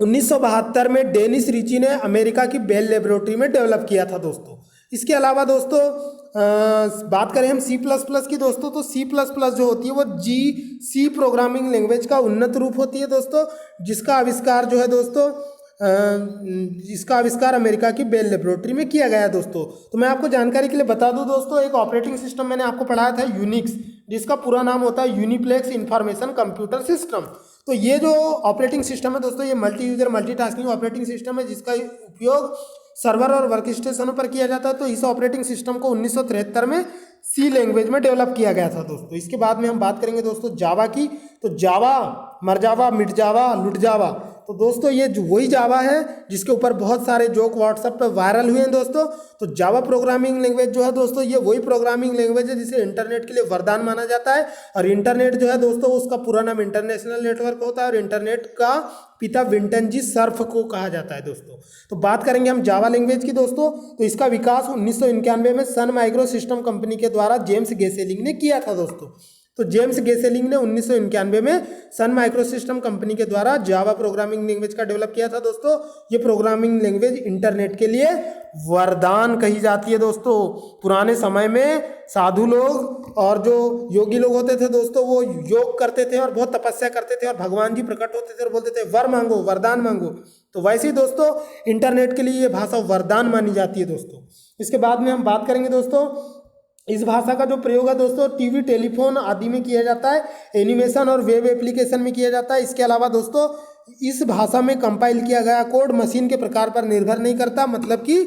A: 1972 में डेनिस रिची ने अमेरिका की बेल लेबोरेटरी में डेवलप किया था दोस्तों। इसके अलावा दोस्तों बात करें हम C++ की दोस्तों, तो C++ जो होती है वो सी प्रोग्रामिंग लैंग्वेज का उन्नत रूप होती है दोस्तों, जिसका आविष्कार जो है दोस्तों इसका आविष्कार अमेरिका की बेल लेबोरेटरी में किया गया है दोस्तों। तो मैं आपको जानकारी के लिए बता दूं दोस्तों, एक ऑपरेटिंग सिस्टम मैंने आपको पढ़ाया था यूनिक्स, जिसका पूरा नाम होता है यूनिप्लेक्स इंफॉर्मेशन कंप्यूटर सिस्टम। तो ये जो ऑपरेटिंग सिस्टम है दोस्तों ये multi user multitasking operating system है, जिसका उपयोग सर्वर और वर्क स्टेशनों पर किया जाता है। तो इस ऑपरेटिंग सिस्टम को 1973 में सी लैंग्वेज में डेवलप किया गया था दोस्तों। इसके बाद में हम बात करेंगे दोस्तों जावा की। तो जावा, मर जावा, मिट जावा, लुट जावा, तो दोस्तों ये वही जावा है जिसके ऊपर बहुत सारे जोक व्हाट्सएप पर वायरल हुए हैं दोस्तों। तो जावा प्रोग्रामिंग लैंग्वेज जो है दोस्तों ये वही प्रोग्रामिंग लैंग्वेज है जिसे इंटरनेट के लिए वरदान माना जाता है। और इंटरनेट जो है दोस्तों उसका पूरा नाम इंटरनेशनल नेटवर्क होता है और इंटरनेट का पिता विंटन जी सर्फ को कहा जाता है दोस्तों। तो बात करेंगे हम जावा लैंग्वेज की दोस्तों, तो इसका विकास 1991 में सन माइक्रो सिस्टम कंपनी के द्वारा जेम्स गेसेलिंग ने किया था दोस्तों। तो जेम्स गेसेलिंग ने 1991 में सन माइक्रो सिस्टम कंपनी के द्वारा जावा प्रोग्रामिंग लैंग्वेज का डेवलप किया था दोस्तों। ये प्रोग्रामिंग लैंग्वेज इंटरनेट के लिए वरदान कही जाती है दोस्तों। पुराने समय में साधु लोग और जो योगी लोग होते थे दोस्तों वो योग करते थे और बहुत तपस्या करते थे और भगवान जी प्रकट होते थे और बोलते थे वर मांगो, वरदान मांगो। तो वैसे ही दोस्तों इंटरनेट के लिए ये भाषा वरदान मानी जाती है दोस्तों। इसके बाद में हम बात करेंगे दोस्तों, इस भाषा का जो प्रयोग है दोस्तों टीवी, टेलीफोन आदि में किया जाता है, एनिमेशन और वेब एप्लीकेशन में किया जाता है। इसके अलावा दोस्तों इस भाषा में कंपाइल किया गया कोड मशीन के प्रकार पर निर्भर नहीं करता, मतलब कि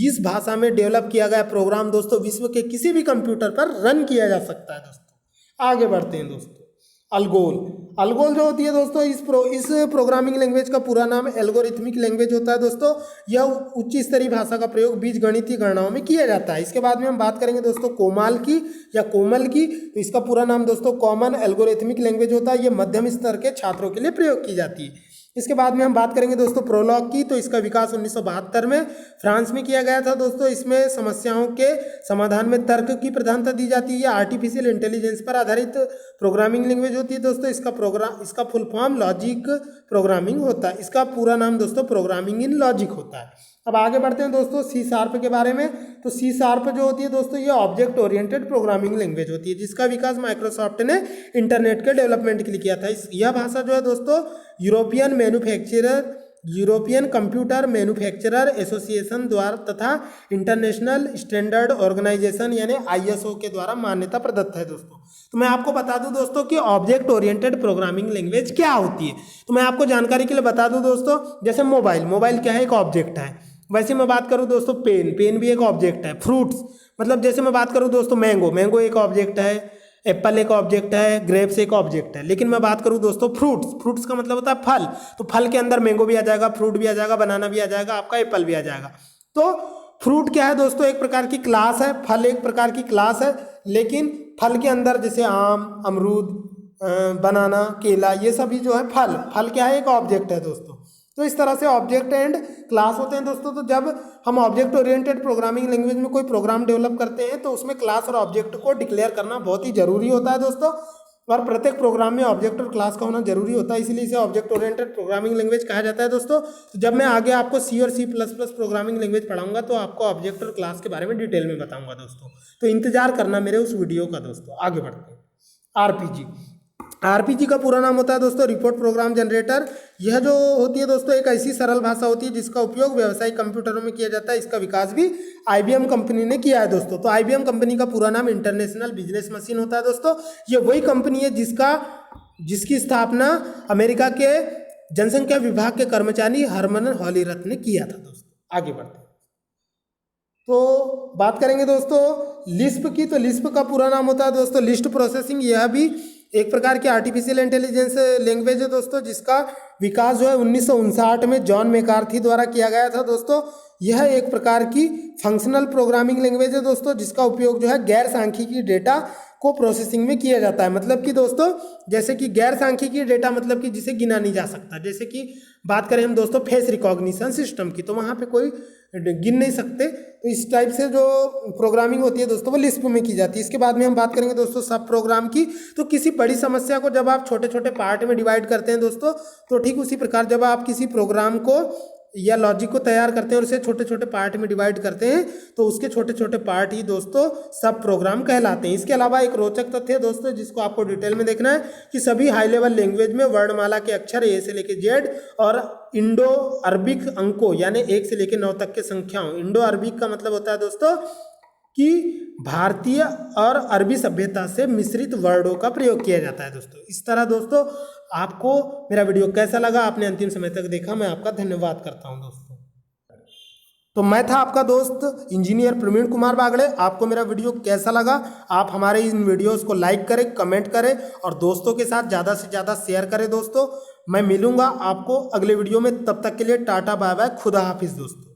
A: इस भाषा में डेवलप किया गया प्रोग्राम दोस्तों विश्व के किसी भी कंप्यूटर पर रन किया जा सकता है दोस्तों। आगे बढ़ते हैं दोस्तों, अलगोल जो होती है दोस्तों इस प्रोग्रामिंग लैंग्वेज का पूरा नाम एल्गोरिथमिक लैंग्वेज होता है दोस्तों। यह उच्च स्तरीय भाषा का प्रयोग बीजगणितीय गणनाओं में किया जाता है। इसके बाद में हम बात करेंगे दोस्तों कोमल की, तो इसका पूरा नाम दोस्तों कॉमन एल्गोरिथमिक लैंग्वेज होता है। ये मध्यम स्तर के छात्रों के लिए प्रयोग की जाती है। इसके बाद में हम बात करेंगे दोस्तों प्रोलॉग की, तो इसका विकास 1972 में फ्रांस में किया गया था दोस्तों। इसमें समस्याओं के समाधान में तर्क की प्रधानता दी जाती है। आर्टिफिशियल इंटेलिजेंस पर आधारित प्रोग्रामिंग लैंग्वेज होती है दोस्तों। इसका फुल फॉर्म लॉजिक प्रोग्रामिंग होता है। इसका पूरा नाम दोस्तों प्रोग्रामिंग इन लॉजिक होता है। अब आगे बढ़ते हैं दोस्तों सी शार्प के बारे में। तो सी शार्प जो होती है दोस्तों ये ऑब्जेक्ट ओरिएंटेड प्रोग्रामिंग लैंग्वेज होती है, जिसका विकास माइक्रोसॉफ्ट ने इंटरनेट के डेवलपमेंट के लिए किया था। यह भाषा जो है दोस्तों यूरोपियन कंप्यूटर मैन्युफैक्चरर एसोसिएशन द्वारा तथा इंटरनेशनल स्टैंडर्ड ऑर्गेनाइजेशन यानी ISO के द्वारा मान्यता प्रदत्त है दोस्तों। तो मैं आपको बता दूं दोस्तों कि ऑब्जेक्ट ओरिएंटेड प्रोग्रामिंग लैंग्वेज क्या होती है। तो मैं आपको जानकारी के लिए बता दूं दोस्तों, जैसे मोबाइल क्या है, एक ऑब्जेक्ट है। वैसे मैं बात करूं दोस्तों पेन भी एक ऑब्जेक्ट है। फ्रूट्स मतलब जैसे मैं बात करूं दोस्तों मैंगो एक ऑब्जेक्ट है, एप्पल एक ऑब्जेक्ट है, ग्रेप्स एक ऑब्जेक्ट है। लेकिन मैं बात करूं दोस्तों फ्रूट्स का मतलब होता है फल, तो फल के अंदर मैंगो भी आ जाएगा, फ्रूट भी आ जाएगा, बनाना भी आ जाएगा, आपका एप्पल भी आ जाएगा। तो फ्रूट क्या है दोस्तों, एक प्रकार की क्लास है, फल एक प्रकार की क्लास है, लेकिन फल के अंदर जैसे आम, अमरूद, बनाना, केला, ये सभी जो है फल क्या है, एक ऑब्जेक्ट है दोस्तों। तो इस तरह से ऑब्जेक्ट एंड क्लास होते हैं दोस्तों। तो जब हम ऑब्जेक्ट ओरिएंटेड प्रोग्रामिंग लैंग्वेज में कोई प्रोग्राम डेवलप करते हैं तो उसमें क्लास और ऑब्जेक्ट को डिक्लेयर करना बहुत ही जरूरी होता है दोस्तों। और प्रत्येक प्रोग्राम में ऑब्जेक्ट और क्लास का होना जरूरी होता है, इसीलिए इसे ऑब्जेक्ट ओरिएंटेड प्रोग्रामिंग लैंग्वेज कहा जाता है दोस्तों। तो जब मैं आगे आपको सी और C++ प्रोग्रामिंग लैंग्वेज पढ़ाऊंगा तो आपको ऑब्जेक्ट और क्लास के बारे में डिटेल में बताऊंगा दोस्तों, तो इंतजार करना मेरे उस वीडियो का दोस्तों। आगे बढ़ते हैं। आरपीजी का पूरा नाम होता है दोस्तों रिपोर्ट प्रोग्राम जनरेटर। यह जो होती है दोस्तों एक ऐसी सरल भाषा होती है जिसका उपयोग व्यावसायिक कंप्यूटरों में किया जाता है। इसका विकास भी IBM कंपनी ने किया है दोस्तों। तो IBM कंपनी का पूरा नाम इंटरनेशनल बिजनेस मशीन होता है दोस्तों। ये वही कंपनी है जिसकी स्थापना अमेरिका के जनसंख्या विभाग के कर्मचारी हरमन हॉलीरथ ने किया था दोस्तों। आगे बढ़ते हैं। तो बात करेंगे दोस्तों लिस्प की। तो लिस्प का पूरा नाम होता है दोस्तों लिस्ट प्रोसेसिंग। यह भी एक प्रकार की आर्टिफिशियल इंटेलिजेंस लैंग्वेज है दोस्तों, जिसका विकास जो है 1959 में जॉन मैकार्थी द्वारा किया गया था दोस्तों। यह एक प्रकार की फंक्शनल प्रोग्रामिंग लैंग्वेज है दोस्तों, जिसका उपयोग जो है गैर सांख्यिकीय डेटा को प्रोसेसिंग में किया जाता है। मतलब कि दोस्तों जैसे कि गैर सांख्यिकीय डेटा मतलब कि जिसे गिना नहीं जा सकता, जैसे कि बात करें हम दोस्तों फेस रिकॉग्निशन सिस्टम की, तो वहाँ पे कोई गिन नहीं सकते। तो इस टाइप से जो प्रोग्रामिंग होती है दोस्तों वो लिस्प में की जाती है। इसके बाद में हम बात करेंगे दोस्तों सब प्रोग्राम की। तो किसी बड़ी समस्या को जब आप छोटे छोटे पार्ट में डिवाइड करते हैं दोस्तों, तो ठीक उसी प्रकार जब आप किसी प्रोग्राम को या लॉजिक को तैयार करते हैं और उसे छोटे छोटे पार्ट में डिवाइड करते हैं, तो उसके छोटे छोटे पार्ट ही दोस्तों सब प्रोग्राम कहलाते हैं। इसके अलावा एक रोचक तथ्य है दोस्तों जिसको आपको डिटेल में देखना है कि सभी हाई लेवल लैंग्वेज में वर्णमाला के अक्षर A से लेके Z और इंडो अरबिक अंकों यानी 1 से लेके 9 तक के संख्याओं। इंडो अरबिक का मतलब होता है दोस्तों कि भारतीय और अरबी सभ्यता से मिश्रित वर्डों का प्रयोग किया जाता है दोस्तों। इस तरह दोस्तों आपको मेरा वीडियो कैसा लगा, आपने अंतिम समय तक देखा, मैं आपका धन्यवाद करता हूं दोस्तों। तो मैं था आपका दोस्त इंजीनियर प्रवीण कुमार बागड़े। आपको मेरा वीडियो कैसा लगा, आप हमारे इन वीडियोस को लाइक करें, कमेंट करें और दोस्तों के साथ ज़्यादा से ज़्यादा शेयर करें दोस्तों। मैं मिलूंगा आपको अगले वीडियो में, तब तक के लिए टाटा बाय बाय, खुदा हाफिज़ दोस्तों।